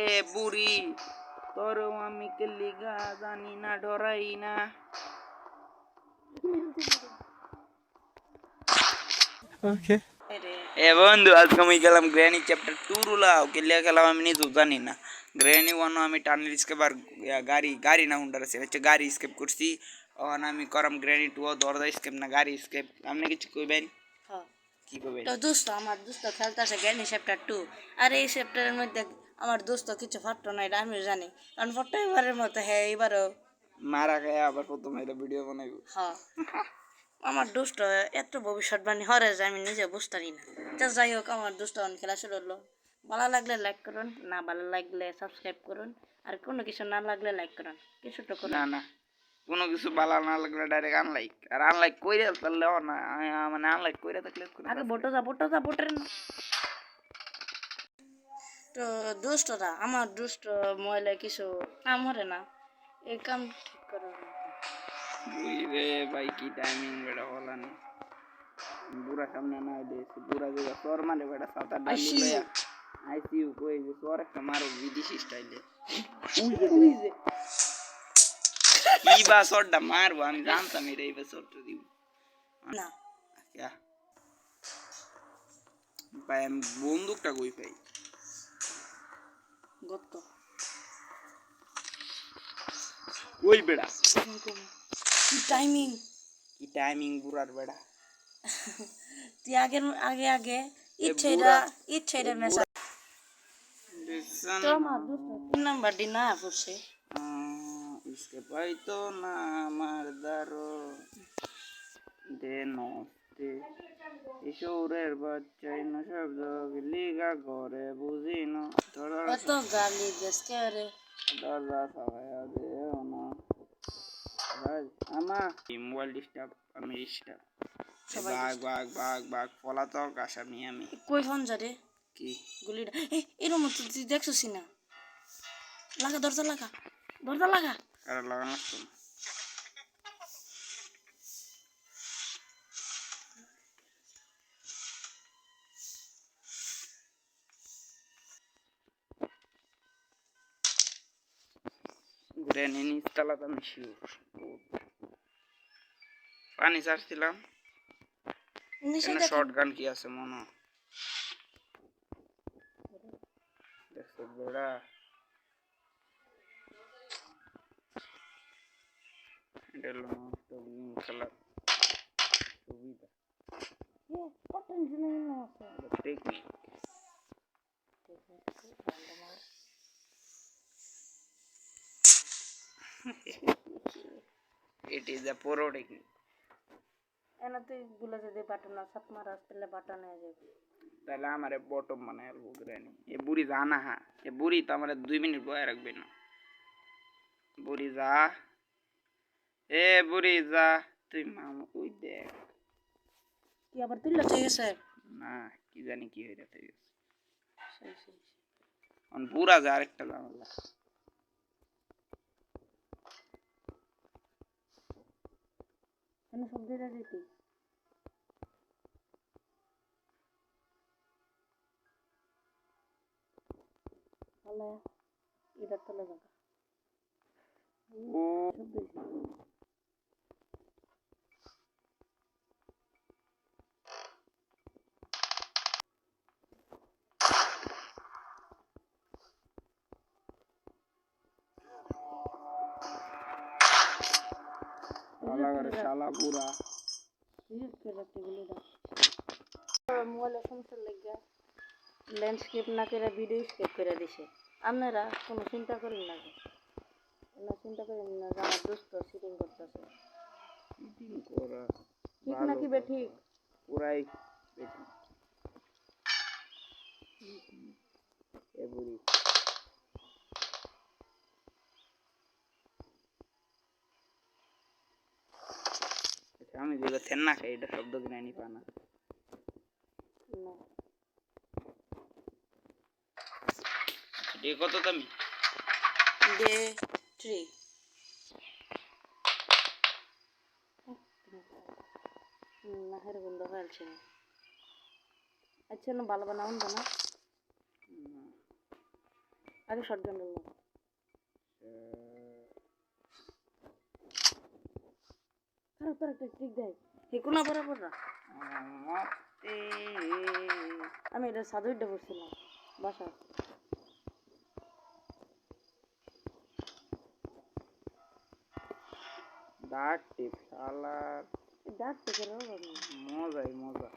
এ বুড়ি তোরও আমি কেলিগা জানি না ডরাই না। ওকে এ বন্ধু আজকে আমি গেলাম গ্র্যানি চ্যাপ্টার 2 রুলাও কেলিয়া খেলাম আমি নিজেও জানি না। গ্র্যানি 1 আমি টানেল স্কেপ আর গাড়ি না হুন্ডার আছে হচ্ছে গাড়ি স্কেপ করছি। ওখানে আমি করাম গ্র্যানি 2 দরজা স্কেপ না গাড়ি স্কেপ। আপনি কিছু কইবেন? কি কইবেন? তো দোস্ত আমার দোস্ত খেলতেছে গ্র্যানি চ্যাপ্টার 2 আর এই চ্যাপ্টারের মধ্যে আমার দোস্ত কিছু ফাটতো না এটা আমিও জানি কারণ প্রত্যেকবারের মতো হ্যাঁ এবারও মারা খায় আবার প্রথমে এটা ভিডিও বানাইব। হ্যাঁ আমার দোস্ত এত ভবিষ্যৎবাণী হরে যে আমি নিজে বুঝতে পারি না। তো যাই হোক আমার দোস্ত খেলা শুরু হলো। ভালো লাগলে লাইক করুন, না ভালো লাগলে সাবস্ক্রাইব করুন, আর কোনো কিছু না লাগলে লাইক করুন, কিছুটা করুন না না কোনো কিছু ভালো না লাগলে ডাইরেক্ট আনলাইক আর আনলাইক কইরে তাহলে না মানে আনলাইক কইরে থাকলে আগে ভোটো যা ভোটের না। তো দোস্তরা আমার দোস্ত মহিলা কিছু কাম হরে না এই কাম ঠিক করা রে ভাই কি টাইমিং বেটা হলা না বুড়া সামনে না দিয়েছে বুড়া জায়গা তোর মানে বেটা 7-8 ডালি লয়া আইসিইউ কই যে তোর একটা মারো বিদেশি স্টাইলে উই যে কি বা শটটা মারবো আমি জানতাম এটা এই শটটা দিব না क्या ভাই আমি বন্দুকটা কই পাই গত ওই বেড়া কি টাইমিং বুড়ার বেড়া তুই আগে ইচ্ছেটা মেসা দেখছেন তো আমার দোস্ত 3 নাম্বার দিন না পড়ছে इसके भाई तो ना আমার দারো দে নস্তে ঈশ্বরের বাচ্চাই না শব্দ লিগা করে বুঝি না কত গালি গেছে রে দরজা সবাই দেও না ভাই আমা মোবাইল ডিস্টার্ব আমি ডিস্টার্ব বাঘ পলাতক আসামি আমি কই ফোন যা রে কি গুলিটা এরম তুই দেখছিস না লাগা দরজা লাগা আর লাগানো লাগতো না গ্রেনি নিচতলাতে আমি শিওর পানি চাচ্ছিলাম এখানে শর্ট গান কি আছে মনে দেখছো বেড়া এটা হলো খেলার সুবিধা technique it is a pro technique এনা তুই গুলা যদি বাটন না সাপ মারা আসলে বাটন হয়ে যাবে তাহলে আমারে বটম বানায় আলবো গ্রানি এ বুড়ি জানা হ্যাঁ এ বুড়ি তো আমার 2 মিনিট বয়ে রাখবে না বুড়ি যা এ বুড়ি যা তুই মামা ওই দেখ কি আবার তুই লচে গেছে না কি জানি কি হয়ে যাচ্ছে অন বুড়া যা আরেকটা জানালা কেন সব দিয়ে দিতি হলে এটা চলে যাবে ও শালা বুড়া ইউজ করে গুলিটা মোবাইলের সমস্যা লেগে ল্যান্ডস্কেপ না করে ভিডিও স্কেপ করে দিছে আপনারা কোনো চিন্তা করেন না যে চিন্তা করেন না যে আমার দোস্ত শুটিং করতেছে শুটিং করা ঠিক নাকি বে ঠিক পুরাই বেশি এ বুড়ি আমি যেগুলো থেন না খাই এটা শব্দ গ্রানি পানা ঠিক কত তুমি ডে 3 নাহের গন্ধ ফেলছে না আচ্ছা না ভালো বানাউন না আগে শটগান দিলাম আর তোর একটা ট্রিক দেয় হেকুনা বরাবর না আমি এটা সাদুইটা বসছিলাম বাসা ডাক টিপ শালার ডাক থেকে রো মজাই মজা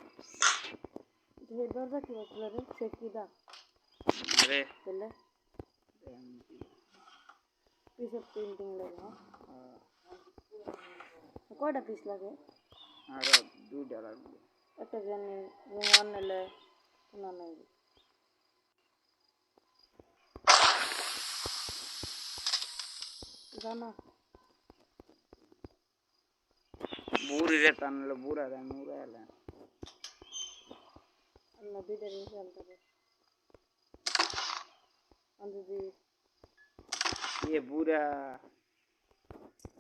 হে দরজা কি বসলে রে সে কি ডাক আরে চলে পিস অফ পেন্টিং লাগে কয়টা পিস লাগে আরো দুইটা লাগবে একটা জানি রুম ওয়ান নিলে না নাই জানা বুড়ি রে টানলে বুড়া রে মুড়া এলে আমরা দুইটা জিনিস আনতে হবে যদি বুড়া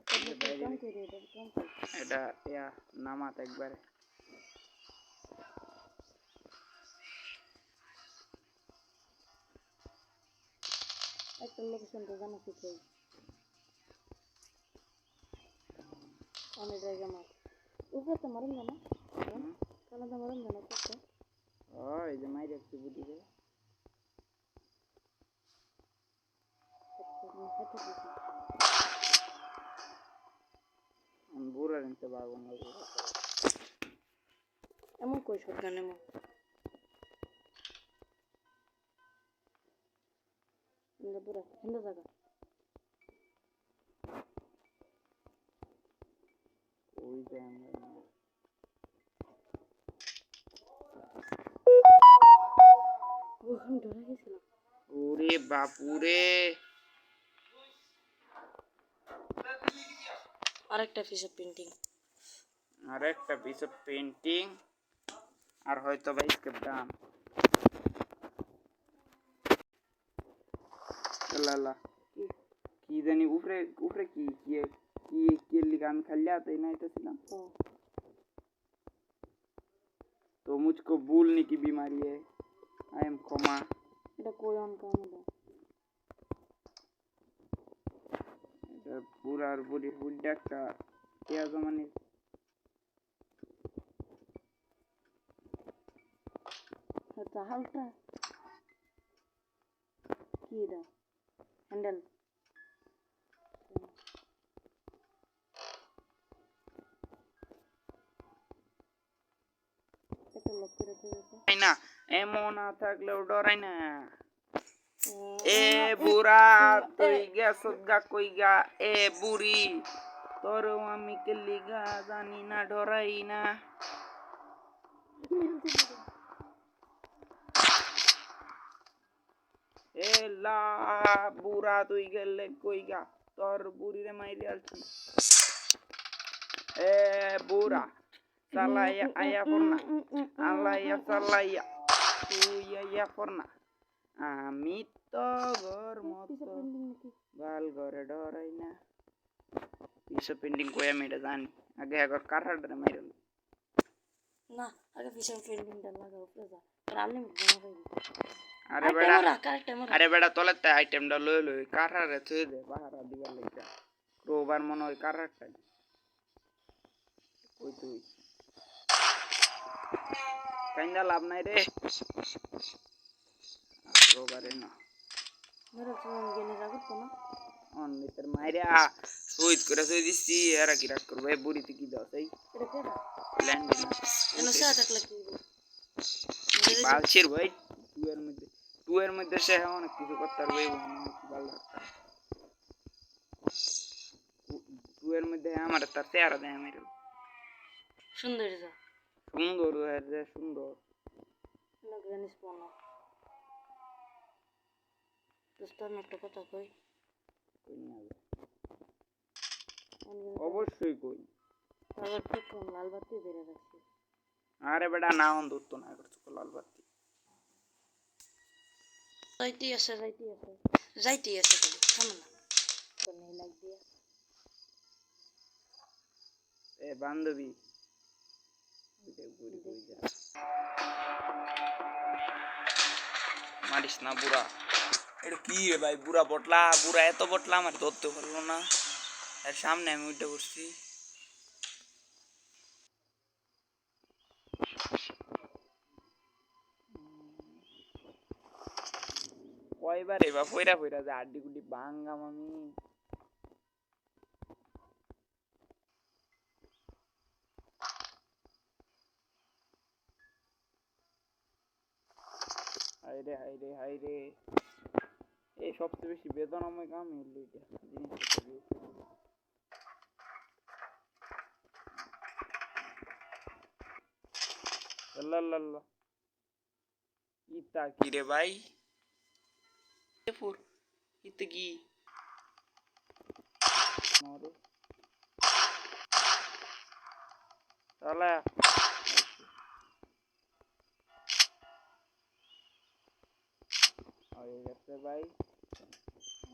কম করে এটা কম করে এটা ইয়া নামাত একবারে একটা লোকেশন তো জানা শিখে অনেক জায়গা মার উপরে তো মারুন জানা কানা তো মারুন জানা করতে এই যে মাইরে একটু বুদ্ধি রে বুড়া রেনতে পারবো না এমন কই শটগান এমন পুরা হিন্দু জায়গা ওই যে আমরা আমি ধরে গেছিলাম ওরে বাপুরে আরেকটা পিস অফ পেন্টিং আর একটা পিস অফ পেন্টিং আর হয়তো বা স্কেপ ডান লালা কি জানি উপরে উপরে কি কি কি কি লিখা আমি খালি आते ही नहीं तो सिला तो मुझको भूलने की बीमारी है आई एम कोमा এটা কই অন কাম এটা এটা পুরার বডি বুড্ডাটা কেয়া জমানে এটা হালটা কি এটা হ্যান্ডেল একটা লক করে দিয়েছে না এমন না থাকলেও ডরাই না এ বুড়া তুই গেছত গা কই গা এ বুড়ি তোর আমি কেলি গা জানি না ডরাই না এ লা বুড়া তুই গেলে কই গা তোর বুড়ি রে মাইরে আলছি এ বুড়া সালাইয়া আয়া পড়না আলাইয়া সালাইয়া তুই আয়া পড়না আমি তো ঘর মতো বাল ঘরে ডরাই না পিসো পেন্টিং কই আমি এটা জানি আগে একবার কারহাড়ে মাইরল না আগে পিস অফ পেন্টিংটা লাগাও উপরে যা রান্নি মনে পাইবি আরে বেড়া তলেতে আইটেমটা লই লই কারহাড়ে থুই দে পাহারা দিবার লাগা রোবার মনে হয় কারহাড়টা ওই তুই কাইন্দা লাভ নাই রে রোবারে না মেরে ফোন গেনে রাখত না অন মিটার মাইরা সুইট করে সুই দিছি এরা কি রাখ করবে বুড়িতে কি দাও সেই এটা কেডা ল্যান্ড এনো সা থাকলে কি বালছির ভাই টুয়ের মধ্যে সে অনেক কিছু করতে পারবে ভালো টুয়ের মধ্যে আমার তার চেহারা দেয় আমার সুন্দর যা সুন্দর সুন্দর না গ্রানিস পনা দোস্ত আমি একটা কথা কই অবশ্যই কই আবার ঠিক কম লাল বাতি ধরে রাখছি আরে বেটা না অন দূরতো না করছো লাল বাতি যাইতেই আছে খালি থাম না তো নেই লাগ দিয়া এ বান্ধবী মারিস না বুড়া, এটা কি রে ভাই? বুড়া বটলা, বুড়া এত বটলা আমার ধরতে পারলো না। এর সামনে আমি উঠে পড়ছি। কয়বার এবার ফইরা ফইরা যে আড্ডি গুড্ডি ভাঙ্গাম আমি। হাইরে হাইরে হাইরে, এই সবচেয়ে বেশি বেদনাময় কাম হইলো এটা জিনিসটা দিয়েছে। আল্লাহ ইতা কি রে ভাই? ইতা কি মারো তালা হয়ে গেছে ভাই,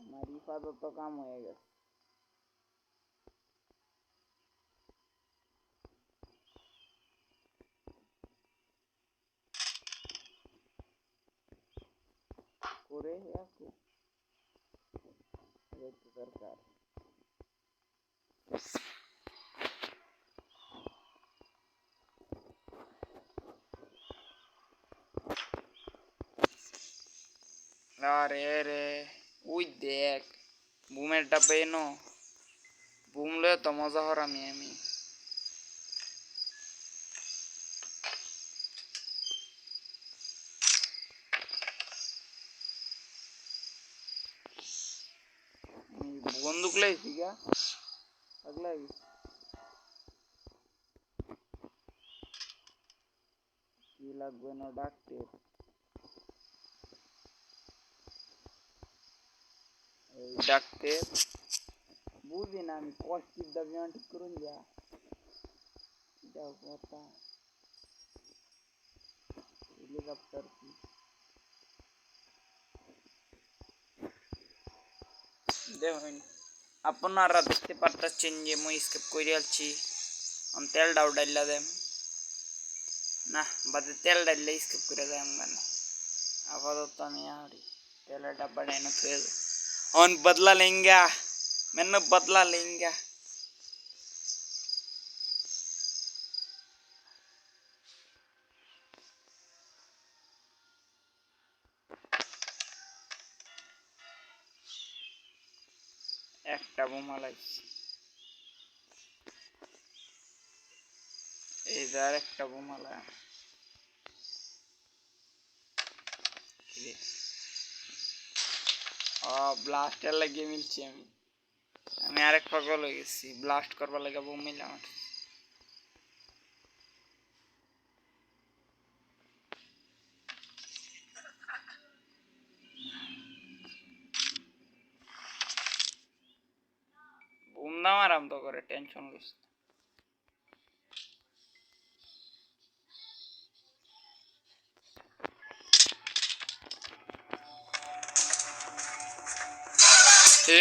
আমার হিফাজত কাম হয়ে গেছে। করে আসো দরকার। আরে রে, ওই দেখ বুমের ডাব্বা এনো, বুম লয়ে তো মজা হরামি আমি। বন্দুক লাইছি গা পাগলা কি লাগবে না ডাকতে। এই ডাকতে বুঝি না আমি, কষ্টির দাবি ঠিক করুন যা এটাও কথা। হেলিকপ্টার কি দেখুন, আপনারা দেখতে পারতেছেন যে মুই স্কেপ করে আলছি। আমি তেল ডাউ ডাইলা দেম না, বাদে তেল ডাইলে স্কেপ করে দেয় মানে আপাতত আমি আরি তেলের ডাব্বা ডাইনে থুয়ে অন বদলা লেঙ্গা, मैंने बदला लेंगे। একটা বোমা লাগছে, এইবার একটা বোমা লাগ ব্লাস্টার লাগিয়ে মিলছি আমি। আমি আরেক পাগল হয়ে গেছি, ব্লাস্ট করবার লাগে বোম মিলাম। বোম দাম আরাম তো করে, টেনশন লইস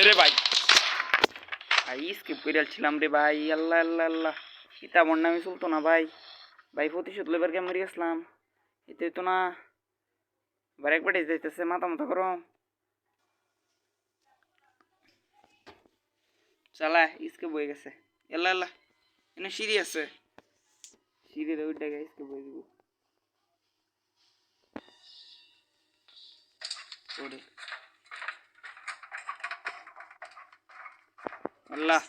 রে ভাই। ভাই স্কিপ করে ছিলাম রে ভাই, আল্লাহ আল্লাহ আল্লাহ, এটা আমার নামে চলতো না ভাই। ভাই প্রতিশোধ লেবার কে মরে গেছিলাম, এতে তো না এবার একবারে যাইতেছে মাথা মাথা করো। চালা স্কিপ হয়ে গেছে, আল্লাহ আল্লাহ এনে সিঁড়ি আছে, সিঁড়িতে উঠে গেছে স্কিপ হয়ে দিব ওরে আল্লাহ।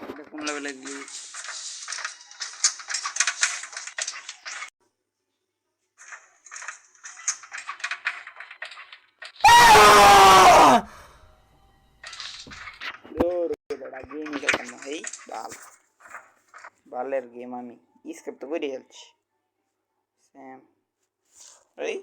এটা কোন লেভেলে গ্লিচ? বড়া গেম খেলতাম না এই বাল, বালের গেম আমি স্কেপ তো করে খেলছি। স্যাম এই